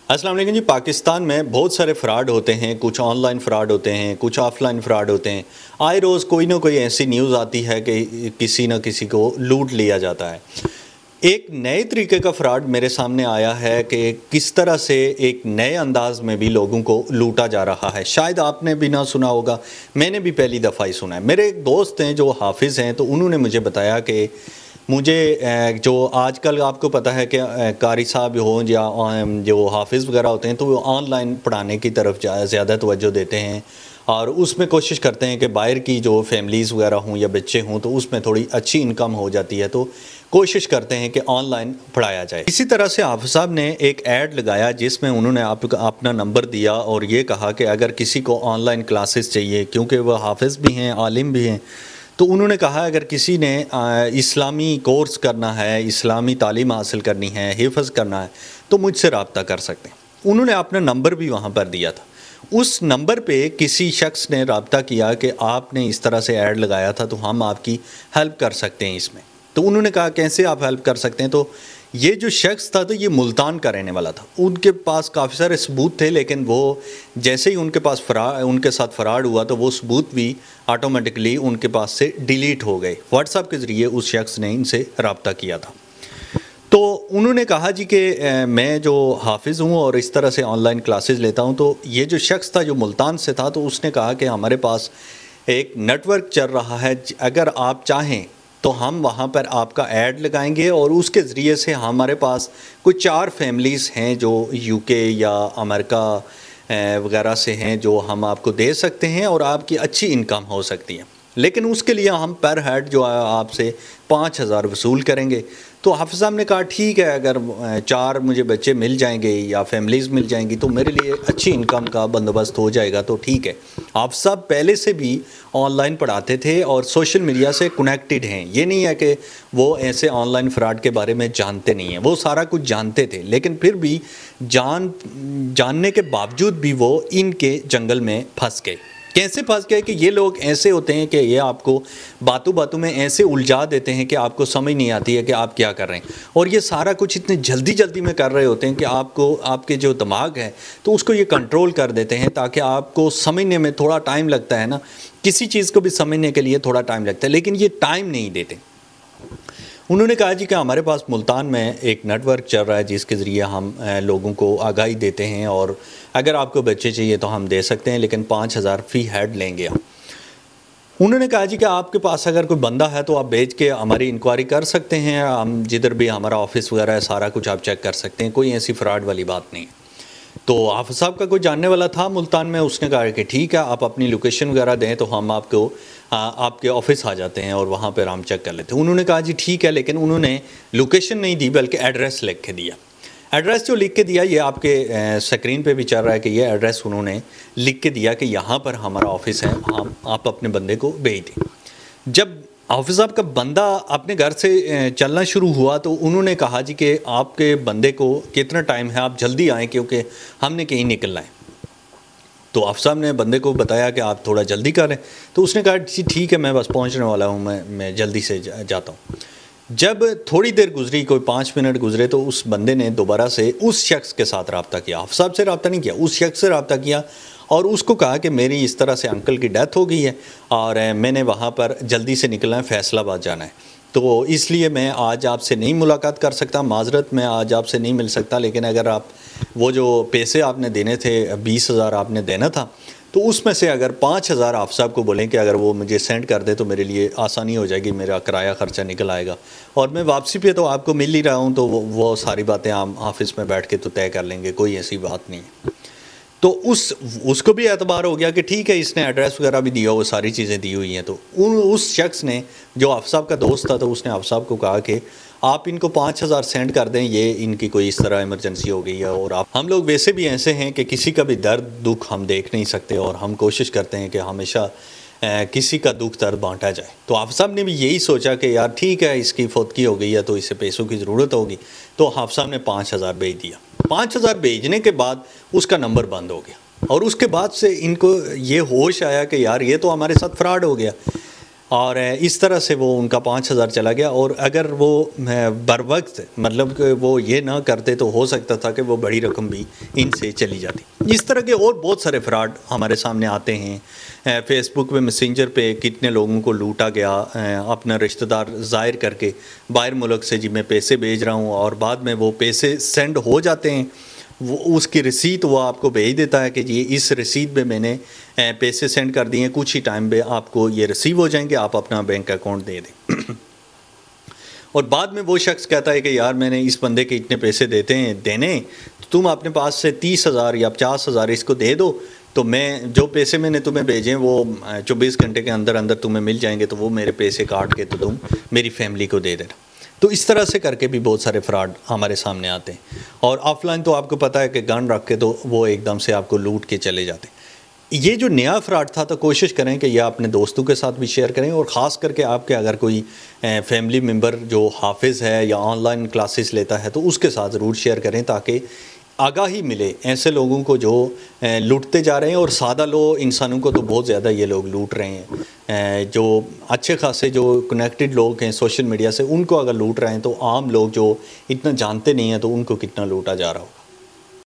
अस्सलाम वालेकुम जी। पाकिस्तान में बहुत सारे फ़्रॉड होते हैं, कुछ ऑनलाइन फ़्रॉड होते हैं, कुछ ऑफ़लाइन फ़्रॉड होते हैं। आए रोज़ कोई ना कोई ऐसी न्यूज़ आती है कि किसी न किसी को लूट लिया जाता है। एक नए तरीके का फ़्रॉड मेरे सामने आया है कि किस तरह से एक नए अंदाज़ में भी लोगों को लूटा जा रहा है। शायद आपने भी ना सुना होगा, मैंने भी पहली दफ़ा ही सुना है। मेरे एक दोस्त हैं जो हाफ़िज़ हैं, तो उन्होंने मुझे बताया कि मुझे जो आजकल आपको पता है कि कारी साहब हों या जो हाफ़िज़ वगैरह होते हैं, तो वो ऑनलाइन पढ़ाने की तरफ ज़्यादा तवज्जो देते हैं और उसमें कोशिश करते हैं कि बाहर की जो फैमिलीज़ वगैरह हों या बच्चे हों, तो उसमें थोड़ी अच्छी इनकम हो जाती है, तो कोशिश करते हैं कि ऑनलाइन पढ़ाया जाए। इसी तरह से हाफ़िज़ साहब ने एक ऐड लगाया जिसमें उन्होंने अपना नंबर दिया और ये कहा कि अगर किसी को ऑनलाइन क्लासेस चाहिए, क्योंकि वह हाफ़िज़ भी हैं, आलिम भी हैं, तो उन्होंने कहा अगर किसी ने इस्लामी कोर्स करना है, इस्लामी तालीम हासिल करनी है, हिफ़्ज़ करना है, तो मुझसे रब्ता कर सकते हैं। उन्होंने अपना नंबर भी वहाँ पर दिया था। उस नंबर पे किसी शख्स ने रब्ता किया कि आपने इस तरह से ऐड लगाया था, तो हम आपकी हेल्प कर सकते हैं इसमें। तो उन्होंने कहा कैसे आप हेल्प कर सकते हैं? तो ये जो शख्स था, तो ये मुल्तान का रहने वाला था। उनके पास काफ़ी सारे सबूत थे, लेकिन वो जैसे ही उनके साथ फ़्रॉड हुआ, तो वो सबूत भी ऑटोमेटिकली उनके पास से डिलीट हो गए। व्हाट्सएप के ज़रिए उस शख्स ने इनसे रब्ता किया था। तो उन्होंने कहा जी कि मैं जो हाफ़िज़ हूँ और इस तरह से ऑनलाइन क्लासेस लेता हूँ। तो ये जो शख्स था जो मुल्तान से था, तो उसने कहा कि हमारे पास एक नेटवर्क चल रहा है, अगर आप चाहें तो हम वहाँ पर आपका ऐड लगाएंगे और उसके ज़रिए से हमारे पास कुछ 4 फैमिलीज़ हैं जो यूके या अमेरिका वगैरह से हैं, जो हम आपको दे सकते हैं और आपकी अच्छी इनकम हो सकती है। लेकिन उसके लिए हम पर हेड जो है आपसे 5,000 वसूल करेंगे। तो हाफ़िज़ साहब ने कहा ठीक है, अगर 4 मुझे बच्चे मिल जाएंगे या फैमिलीज़ मिल जाएंगी तो मेरे लिए अच्छी इनकम का बंदोबस्त हो जाएगा, तो ठीक है। हाफ़िज़ साहब पहले से भी ऑनलाइन पढ़ाते थे और सोशल मीडिया से कनेक्टेड हैं। ये नहीं है कि वो ऐसे ऑनलाइन फ़्रॉड के बारे में जानते नहीं हैं, वो सारा कुछ जानते थे, लेकिन फिर भी जानने के बावजूद भी वो इनके जंगल में फंस गए। कैसे फंस गए कि ये लोग ऐसे होते हैं कि ये आपको बातों बातों में ऐसे उलझा देते हैं कि आपको समझ नहीं आती है कि आप क्या कर रहे हैं, और ये सारा कुछ इतने जल्दी जल्दी में कर रहे होते हैं कि आपको आपके जो दिमाग है तो उसको ये कंट्रोल कर देते हैं, ताकि आपको समझने में थोड़ा टाइम लगता है ना, किसी चीज़ को भी समझने के लिए थोड़ा टाइम लगता है, लेकिन ये टाइम नहीं देते। उन्होंने कहा जी कि हमारे पास मुल्तान में एक नेटवर्क चल रहा है जिसके ज़रिए हम लोगों को आगाही देते हैं, और अगर आपको बच्चे चाहिए तो हम दे सकते हैं, लेकिन 5,000 फ़ी हेड लेंगे हम। उन्होंने कहा जी कि आपके पास अगर कोई बंदा है तो आप भेज के हमारी इंक्वायरी कर सकते हैं, हम जिधर भी हमारा ऑफिस वगैरह है सारा कुछ आप चेक कर सकते हैं, कोई ऐसी फ़्रॉड वाली बात नहीं है। तो हाफ़िज़ साहब का कोई जानने वाला था मुल्तान में, उसने कहा कि ठीक है, आप अपनी लोकेशन वगैरह दें तो हम आपको आपके ऑफ़िस आ जाते हैं और वहाँ पर हम चेक कर लेते हैं। उन्होंने कहा जी ठीक है, लेकिन उन्होंने लोकेशन नहीं दी बल्कि एड्रेस लिख के दिया। एड्रेस जो लिख के दिया, ये आपके स्क्रीन पे भी चल रहा है कि ये एड्रेस उन्होंने लिख के दिया कि यहाँ पर हमारा ऑफ़िस है, आप अपने बंदे को भेज दें। जब हाफ़िज़ साहब का बंदा अपने घर से चलना शुरू हुआ तो उन्होंने कहा जी कि आपके बंदे को कितना टाइम है, आप जल्दी आएँ क्योंकि हमने कहीं निकलना है। तो हाफ़िज़ साहब ने बंदे को बताया कि आप थोड़ा जल्दी करें, तो उसने कहा जी ठीक है, मैं बस पहुँचने वाला हूँ, मैं जल्दी से जाता हूँ। जब थोड़ी देर गुजरी, कोई 5 मिनट गुजरे, तो उस बंदे ने दोबारा से उस शख्स के साथ रब्ता किया। हाफ़िज़ साहब से रब्ता नहीं किया, उस शख्स से रब्ता किया और उसको कहा कि मेरी इस तरह से अंकल की डेथ हो गई है और मैंने वहाँ पर जल्दी से निकलना है, फैसलाबाद जाना है, तो इसलिए मैं आज आपसे नहीं मुलाकात कर सकता, माज़रत मैं आज आपसे नहीं मिल सकता, लेकिन अगर आप वो जो पैसे आपने देने थे 20,000 आपने देना था, तो उसमें से अगर 5,000 आप साहब को बोलें कि अगर वो मुझे सेंड कर दे तो मेरे लिए आसानी हो जाएगी, मेरा किराया ख़र्चा निकल आएगा, और मैं वापसी पे तो आपको मिल ही रहा हूँ, तो वो सारी बातें हम ऑफ़िस में बैठ के तो तय कर लेंगे, कोई ऐसी बात नहीं है। तो उसको भी एतबार हो गया कि ठीक है, इसने एड्रेस वगैरह भी दिया, वो सारी चीज़ें दी हुई हैं। तो उस शख्स ने, जो हाफ़िज़ साहब का दोस्त था, तो उसने हाफ़िज़ साहब को कहा कि आप इनको 5,000 सेंड कर दें, ये इनकी कोई इस तरह इमरजेंसी हो गई है, और हम लोग वैसे भी ऐसे हैं कि किसी का भी दर्द दुख हम देख नहीं सकते, और हम कोशिश करते हैं कि हमेशा किसी का दुख दर्द बांटा जाए। तो हाफ़िज़ साहब ने भी यही सोचा कि यार ठीक है, इसकी फौतगी हो गई है तो इसे पैसों की ज़रूरत होगी, तो हाफ़िज़ साहब ने 5,000 भेज दिया। 5,000 भेजने के बाद उसका नंबर बंद हो गया, और उसके बाद से इनको ये होश आया कि यार ये तो हमारे साथ फ़्रॉड हो गया। और इस तरह से वो उनका 5,000 चला गया। और अगर वो बर वक्त मतलब कि वो ये ना करते तो हो सकता था कि वो बड़ी रकम भी इनसे चली जाती। इस तरह के और बहुत सारे फ्रॉड हमारे सामने आते हैं। फेसबुक पे मैसेंजर पे कितने लोगों को लूटा गया, अपना रिश्तेदार ज़ाहिर करके बाहर मुल्क से जी मैं पैसे भेज रहा हूँ, और बाद में वो पैसे सेंड हो जाते हैं। वो उसकी रसीद वो आपको भेज देता है कि जी इस रसीद में मैंने पैसे सेंड कर दिए हैं, कुछ ही टाइम में आपको ये रिसीव हो जाएंगे, आप अपना बैंक अकाउंट दे दें। और बाद में वो शख्स कहता है कि यार मैंने इस बंदे के इतने पैसे देने, तो तुम अपने पास से 30,000 या 50,000 इसको दे दो, तो मैं जो पैसे मैंने तुम्हें भेजे हैं वो 24 घंटे के अंदर अंदर तुम्हें मिल जाएंगे, तो वो मेरे पैसे काट के तो तुम मेरी फैमिली को दे देना। तो इस तरह से करके भी बहुत सारे फ्रॉड हमारे सामने आते हैं। और ऑफलाइन तो आपको पता है कि गन रख के तो वो एकदम से आपको लूट के चले जाते हैं। ये जो नया फ्रॉड था, तो कोशिश करें कि यह अपने दोस्तों के साथ भी शेयर करें, और ख़ास करके आपके अगर कोई फैमिली मेम्बर जो हाफिज़ है या ऑनलाइन क्लासेस लेता है तो उसके साथ ज़रूर शेयर करें, ताकि आगाही मिले ऐसे लोगों को जो लूटते जा रहे हैं। और सादा लोग इंसानों को तो बहुत ज़्यादा ये लोग लूट रहे हैं। जो अच्छे खासे जो कनेक्टेड लोग हैं सोशल मीडिया से, उनको अगर लूट रहे हैं, तो आम लोग जो इतना जानते नहीं हैं तो उनको कितना लूटा जा रहा हो।